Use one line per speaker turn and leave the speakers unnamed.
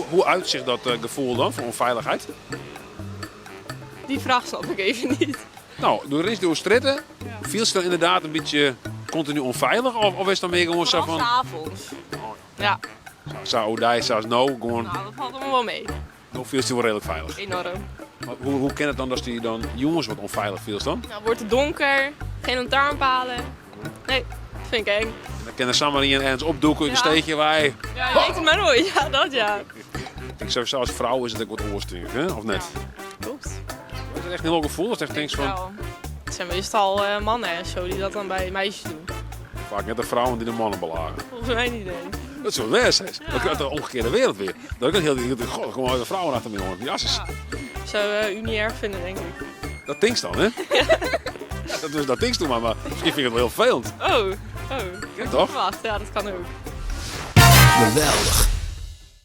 Hoe uitzicht dat gevoel dan van onveiligheid?
Die vraag snap ik even niet.
Nou, door eens door stritten, viel het dan inderdaad een beetje continu onveilig? Of is het dan meer gewoon zo
Vooral
van...
's avonds. Ja,
Zou die, zou no, gewoon...
nou, dat valt allemaal wel mee.
Dan viel het wel redelijk veilig.
Enorm.
Maar hoe kan het dan als die dan jongens wat onveilig viel dan?
Nou, wordt het donker, geen lantaarnpalen. Nee, dat vind ik eng.
Dan kunnen Samarie en Ernst opdoeken in een
Ja.
steegje wij.
Ja, je weet het maar nooit. Ja, dat ja.
Ik zou als vrouw is het ook wat oorstuur, hè? Of net?
Klopt.
Is het echt een heel gevoel? Dat is echt niks van...
Wel. Het zijn meestal mannen en zo die dat dan bij meisjes doen.
Vaak net de vrouwen die de mannen belagen.
Volgens mij niet, nee.
Dat is wel weer steeds. Dat is de omgekeerde wereld weer. Dat kan heel god, gewoon de vrouwen achter me jongen. Jasses.
Zou u niet erg vinden, denk ik.
Dat dingst dan, hè? Dat dingst toen maar misschien vind ik het wel heel vervelend.
Oh.
Ja, toch?
Wacht, ja, dat kan ook.
Geweldig.